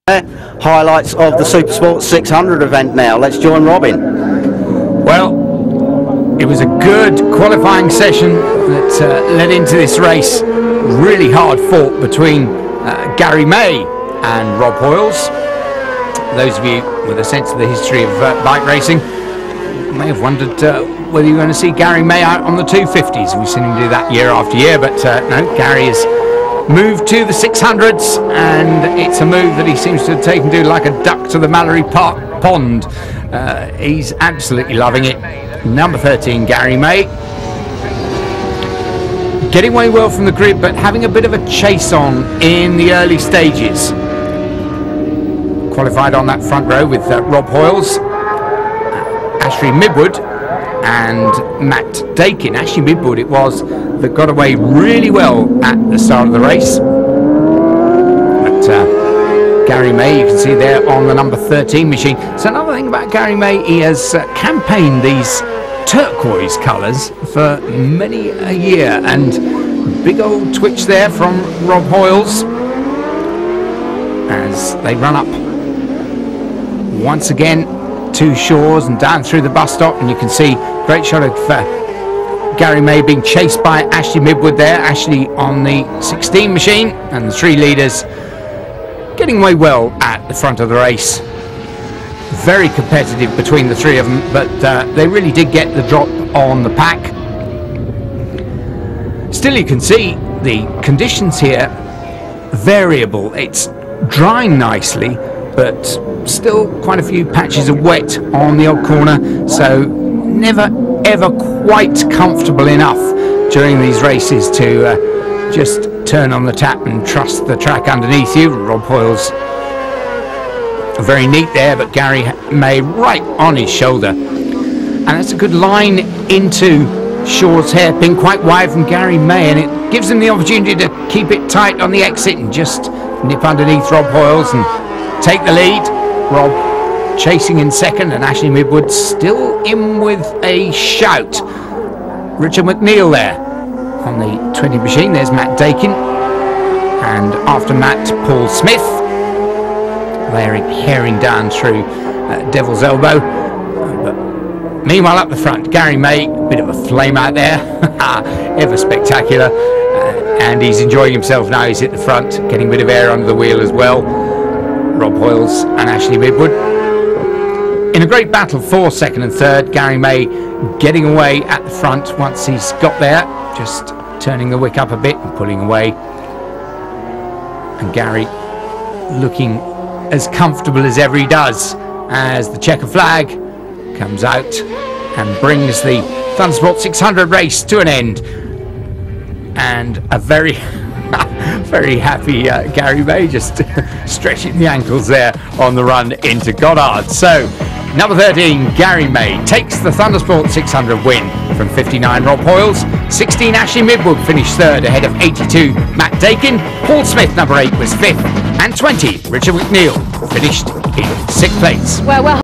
Highlights of the Supersport 600 event now. Let's join Robin. Well, it was a good qualifying session that led into this race. Really hard fought between Gary May and Rob Hoyles. Those of you with a sense of the history of bike racing may have wondered whether you're going to see Gary May out on the 250s. We've seen him do that year after year, but no, Gary has moved to the 600s, and it's a move that he seems to have taken to like a duck to the Mallory pond. He's absolutely loving it. Number 13, Gary May. Getting away well from the grid, but having a bit of a chase on in the early stages. Qualified on that front row with Rob Hoyles, Ashley Midwood and Matt Dakin. Ashley Midwood it was that got away really well at the start of the race. But Gary May, you can see there on the number 13 machine. So another thing about Gary May, he has campaigned these turquoise colours for many a year, and big old twitch there from Rob Hoyles as they run up once again to Shores and down through the bus stop, and you can see great shot of Gary May being chased by Ashley Midwood there. Ashley on the 16 machine, and the three leaders getting away well at the front of the race. Very competitive between the three of them, but they really did get the drop on the pack. Still, you can see the conditions here variable. It's drying nicely, but still quite a few patches of wet on the odd corner, so never ever quite comfortable enough during these races to just turn on the tap and trust the track underneath you. Rob Hoyles very neat there, but Gary May right on his shoulder, and that's a good line into Shores hairpin, quite wide from Gary May, and it gives him the opportunity to keep it tight on the exit and just nip underneath Rob Hoyles and take the lead. Rob chasing in second, and Ashley Midwood still in with a shout. Richard McNeil there on the 20 machine. There's Matt Dakin, and after Matt, Paul Smith. They're herring down through Devil's Elbow. But meanwhile, up the front, Gary May, a bit of a flame out there, ever spectacular, and he's enjoying himself now. He's at the front, getting a bit of air under the wheel as well. Rob Hoyles and Ashley Midwood in a great battle for second and third. Gary May getting away at the front once he's got there, just turning the wick up a bit and pulling away, and Gary looking as comfortable as ever he does as the checker flag comes out and brings the Thundersport 600 race to an end, and a very very happy Gary May just stretching the ankles there on the run into Goddard. So number 13 Gary May takes the Thundersport 600 win from 59 Rob Hoyles. 16 Ashley Midwood finished third ahead of 82 Matt Dakin. Paul Smith number 8 was fifth, and 20 Richard McNeil finished in sixth place. Well